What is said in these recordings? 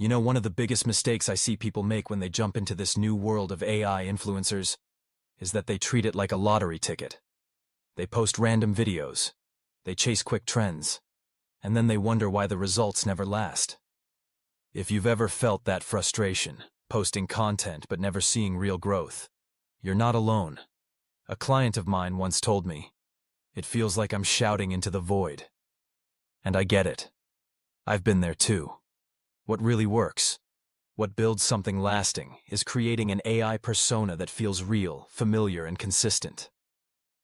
You know, one of the biggest mistakes I see people make when they jump into this new world of AI influencers is that they treat it like a lottery ticket. They post random videos, they chase quick trends, and then they wonder why the results never last. If you've ever felt that frustration, posting content but never seeing real growth, you're not alone. A client of mine once told me, "It feels like I'm shouting into the void." And I get it. I've been there too. What really works, what builds something lasting, is creating an AI persona that feels real, familiar, and consistent.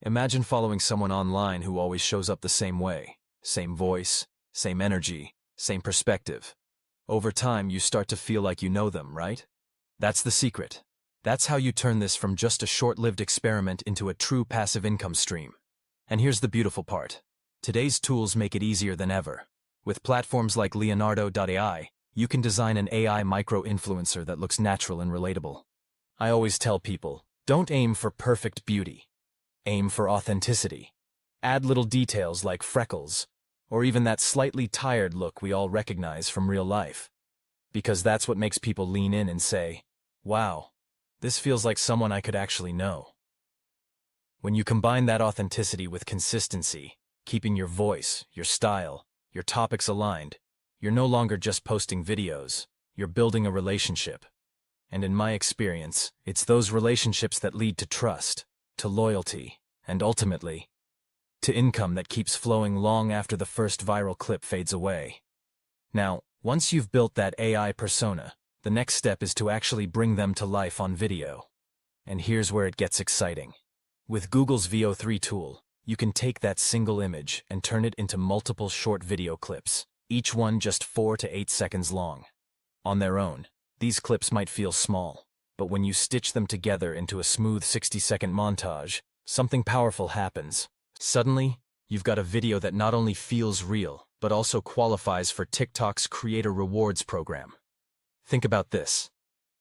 Imagine following someone online who always shows up the same way, same voice, same energy, same perspective. Over time, you start to feel like you know them, right? That's the secret. That's how you turn this from just a short-lived experiment into a true passive income stream. And here's the beautiful part. Today's tools make it easier than ever. With platforms like Leonardo.ai, you can design an AI micro-influencer that looks natural and relatable. I always tell people, don't aim for perfect beauty. Aim for authenticity. Add little details like freckles, or even that slightly tired look we all recognize from real life. Because that's what makes people lean in and say, wow, this feels like someone I could actually know. When you combine that authenticity with consistency, keeping your voice, your style, your topics aligned, you're no longer just posting videos, you're building a relationship. And in my experience, it's those relationships that lead to trust, to loyalty, and ultimately, to income that keeps flowing long after the first viral clip fades away. Now, once you've built that AI persona, the next step is to actually bring them to life on video. And here's where it gets exciting. With Google's Veo 3 tool, you can take that single image and turn it into multiple short video clips, each one just 4 to 8 seconds long. On their own, these clips might feel small, but when you stitch them together into a smooth 60-second montage, something powerful happens. Suddenly, you've got a video that not only feels real, but also qualifies for TikTok's Creator Rewards program. Think about this.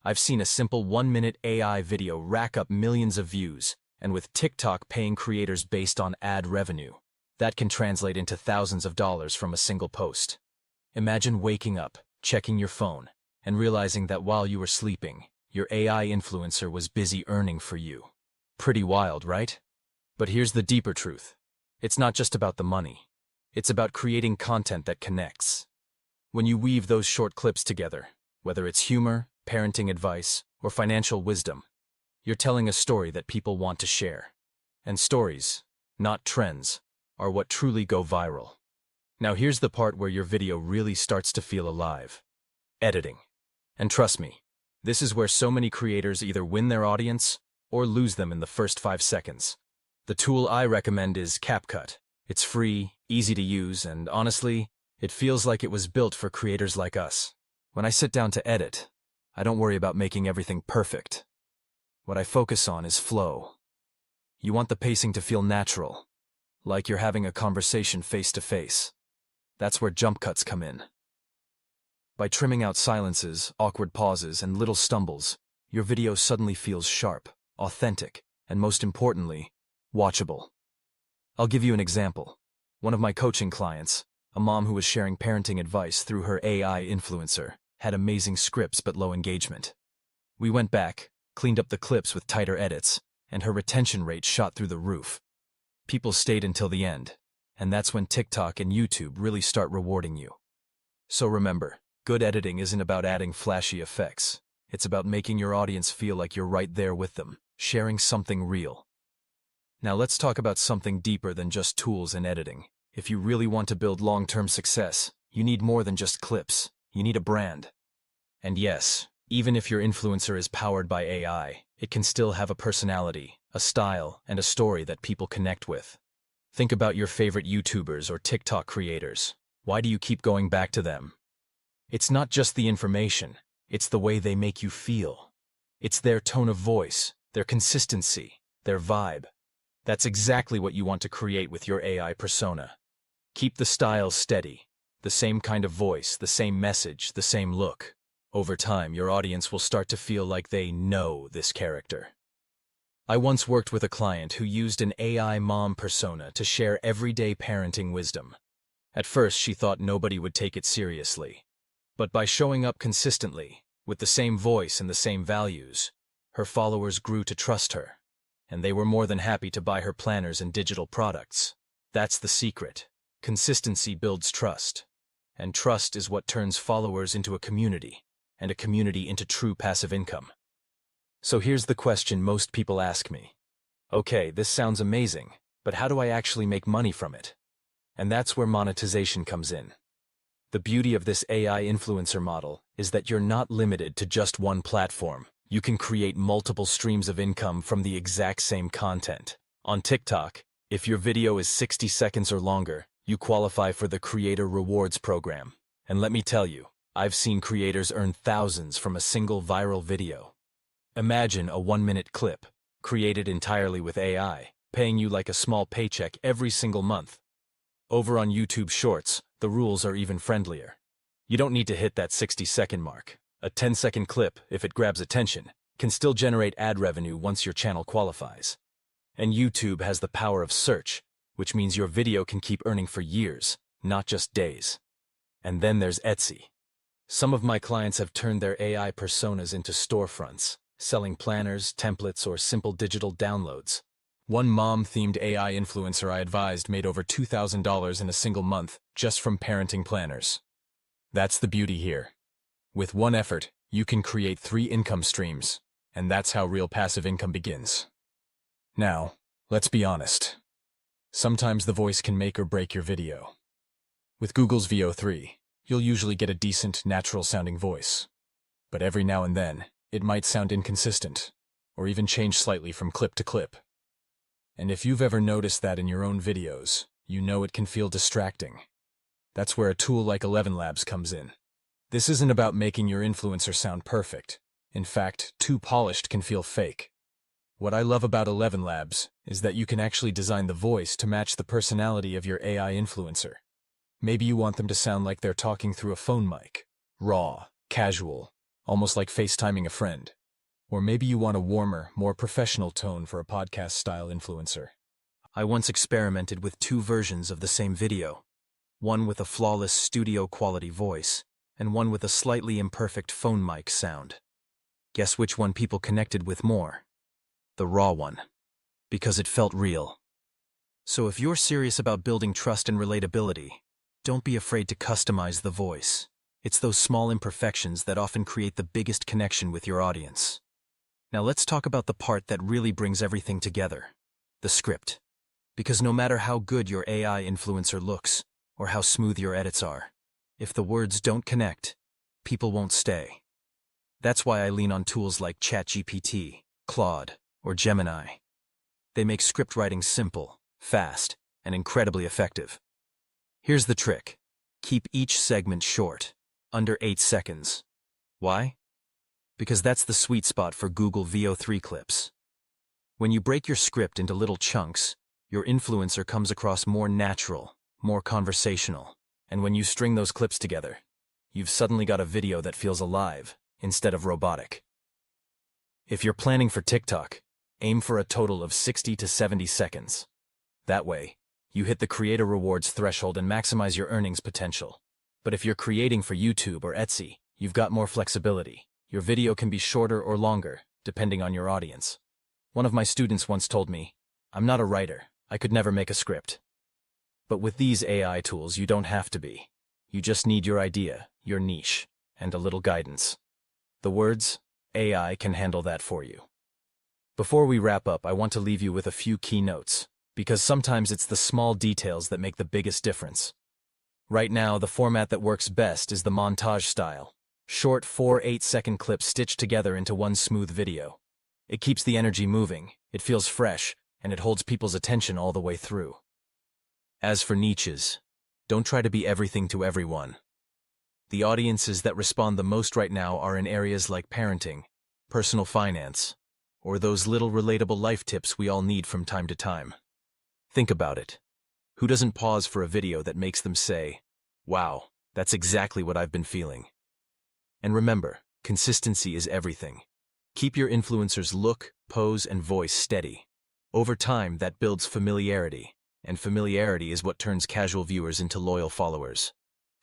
I've seen a simple 1-minute AI video rack up millions of views, and with TikTok paying creators based on ad revenue, that can translate into thousands of dollars from a single post. Imagine waking up, checking your phone, and realizing that while you were sleeping, your AI influencer was busy earning for you. Pretty wild, right? But here's the deeper truth. It's not just about the money. It's about creating content that connects. When you weave those short clips together, whether it's humor, parenting advice, or financial wisdom, you're telling a story that people want to share. And stories, not trends, are what truly go viral. Now here's the part where your video really starts to feel alive. Editing. And trust me, this is where so many creators either win their audience or lose them in the first 5 seconds. The tool I recommend is CapCut. It's free, easy to use, and honestly, it feels like it was built for creators like us. When I sit down to edit, I don't worry about making everything perfect. What I focus on is flow. You want the pacing to feel natural, like you're having a conversation face to face. That's where jump cuts come in. By trimming out silences, awkward pauses, and little stumbles, your video suddenly feels sharp, authentic, and most importantly, watchable. I'll give you an example. One of my coaching clients, a mom who was sharing parenting advice through her AI influencer, had amazing scripts but low engagement. We went back, cleaned up the clips with tighter edits, and her retention rate shot through the roof. People stayed until the end, and that's when TikTok and YouTube really start rewarding you. So remember, good editing isn't about adding flashy effects. It's about making your audience feel like you're right there with them, sharing something real. Now let's talk about something deeper than just tools and editing. If you really want to build long-term success, you need more than just clips. You need a brand. And yes, even if your influencer is powered by AI, it can still have a personality, a style, and a story that people connect with. Think about your favorite YouTubers or TikTok creators. Why do you keep going back to them? It's not just the information, it's the way they make you feel. It's their tone of voice, their consistency, their vibe. That's exactly what you want to create with your AI persona. Keep the style steady, the same kind of voice, the same message, the same look. Over time, your audience will start to feel like they know this character. I once worked with a client who used an AI mom persona to share everyday parenting wisdom. At first, she thought nobody would take it seriously. But by showing up consistently, with the same voice and the same values, her followers grew to trust her, and they were more than happy to buy her planners and digital products. That's the secret. Consistency builds trust, and trust is what turns followers into a community, and a community into true passive income. So here's the question most people ask me. Okay, this sounds amazing, but how do I actually make money from it? And that's where monetization comes in. The beauty of this AI influencer model is that you're not limited to just one platform. You can create multiple streams of income from the exact same content. On TikTok, if your video is 60 seconds or longer, you qualify for the Creator Rewards program. And let me tell you, I've seen creators earn thousands from a single viral video. Imagine a 1-minute clip, created entirely with AI, paying you like a small paycheck every single month. Over on YouTube Shorts, the rules are even friendlier. You don't need to hit that 60-second mark. A 10-second clip, if it grabs attention, can still generate ad revenue once your channel qualifies. And YouTube has the power of search, which means your video can keep earning for years, not just days. And then there's Etsy. Some of my clients have turned their AI personas into storefronts, selling planners, templates, or simple digital downloads. One mom-themed AI influencer I advised made over $2,000 in a single month just from parenting planners. That's the beauty here. With one effort, you can create 3 income streams, and that's how real passive income begins. Now, let's be honest. Sometimes the voice can make or break your video. With Google's Veo 3, you'll usually get a decent, natural-sounding voice. But every now and then, it might sound inconsistent, or even change slightly from clip to clip. And if you've ever noticed that in your own videos, you know it can feel distracting. That's where a tool like ElevenLabs comes in. This isn't about making your influencer sound perfect. In fact, too polished can feel fake. What I love about ElevenLabs is that you can actually design the voice to match the personality of your AI influencer. Maybe you want them to sound like they're talking through a phone mic, raw, casual, almost like FaceTiming a friend. Or maybe you want a warmer, more professional tone for a podcast-style influencer. I once experimented with 2 versions of the same video, one with a flawless studio-quality voice, and one with a slightly imperfect phone mic sound. Guess which one people connected with more? The raw one. Because it felt real. So if you're serious about building trust and relatability, don't be afraid to customize the voice. It's those small imperfections that often create the biggest connection with your audience. Now let's talk about the part that really brings everything together, the script. Because no matter how good your AI influencer looks, or how smooth your edits are, if the words don't connect, people won't stay. That's why I lean on tools like ChatGPT, Claude, or Gemini. They make script writing simple, fast, and incredibly effective. Here's the trick. Keep each segment short, under 8 seconds. Why? Because that's the sweet spot for Google Veo 3 clips. When you break your script into little chunks, your influencer comes across more natural, more conversational, and when you string those clips together, you've suddenly got a video that feels alive, instead of robotic. If you're planning for TikTok, aim for a total of 60 to 70 seconds. That way, you hit the Creator Rewards threshold and maximize your earnings potential. But if you're creating for YouTube or Etsy, you've got more flexibility. Your video can be shorter or longer, depending on your audience. One of my students once told me, "I'm not a writer. I could never make a script." But with these AI tools, you don't have to be. You just need your idea, your niche, and a little guidance. The words, AI can handle that for you. Before we wrap up, I want to leave you with a few key notes, because sometimes it's the small details that make the biggest difference. Right now, the format that works best is the montage style. Short 4-8-second clips stitched together into one smooth video. It keeps the energy moving, it feels fresh, and it holds people's attention all the way through. As for niches, don't try to be everything to everyone. The audiences that respond the most right now are in areas like parenting, personal finance, or those little relatable life tips we all need from time to time. Think about it. Who doesn't pause for a video that makes them say, "Wow, that's exactly what I've been feeling"? And remember, consistency is everything. Keep your influencer's look, pose, and voice steady. Over time, that builds familiarity, and familiarity is what turns casual viewers into loyal followers.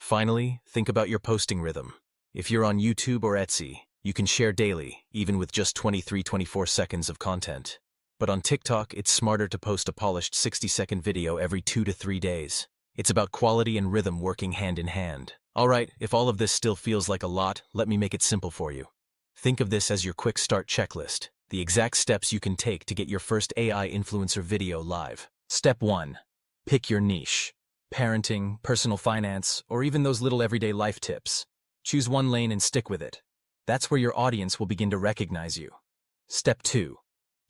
Finally, think about your posting rhythm. If you're on YouTube or Etsy, you can share daily, even with just 24 seconds of content. But on TikTok, it's smarter to post a polished 60-second video every 2 to 3 days. It's about quality and rhythm working hand in hand. Alright, if all of this still feels like a lot, let me make it simple for you. Think of this as your quick start checklist, the exact steps you can take to get your first AI influencer video live. Step 1. Pick your niche. Parenting, personal finance, or even those little everyday life tips. Choose one lane and stick with it. That's where your audience will begin to recognize you. Step 2.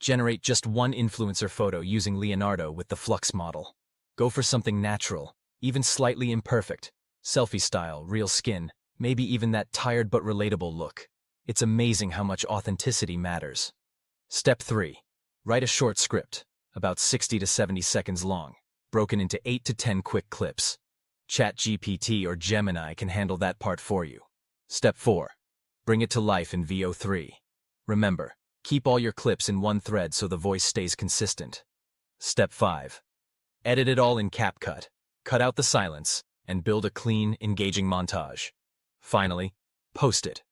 Generate just one influencer photo using Leonardo with the Flux model. Go for something natural, even slightly imperfect, selfie style, real skin, maybe even that tired but relatable look. It's amazing how much authenticity matters. Step 3. Write a short script, about 60 to 70 seconds long, broken into 8 to 10 quick clips. ChatGPT or Gemini can handle that part for you. Step 4. Bring it to life in VO3. Remember, keep all your clips in one thread so the voice stays consistent. Step 5. Edit it all in CapCut. Cut out the silence, and build a clean, engaging montage. Finally, post it.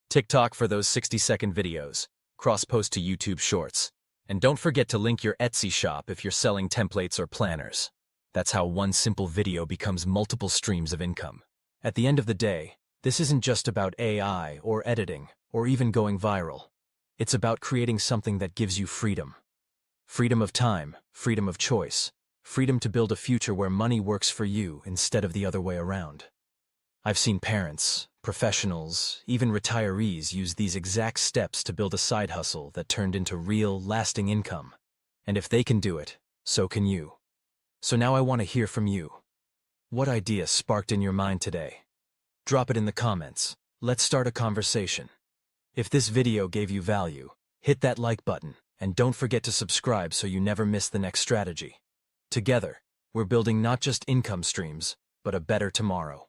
TikTok for those 60-second videos. Cross-post to YouTube Shorts. And don't forget to link your Etsy shop if you're selling templates or planners. That's how one simple video becomes multiple streams of income. At the end of the day, this isn't just about AI or editing or even going viral. It's about creating something that gives you freedom. Freedom of time, freedom of choice, freedom to build a future where money works for you instead of the other way around. I've seen parents, professionals, even retirees use these exact steps to build a side hustle that turned into real, lasting income. And if they can do it, so can you. So now I want to hear from you. What idea sparked in your mind today? Drop it in the comments. Let's start a conversation. If this video gave you value, hit that like button, and don't forget to subscribe so you never miss the next strategy. Together, we're building not just income streams, but a better tomorrow.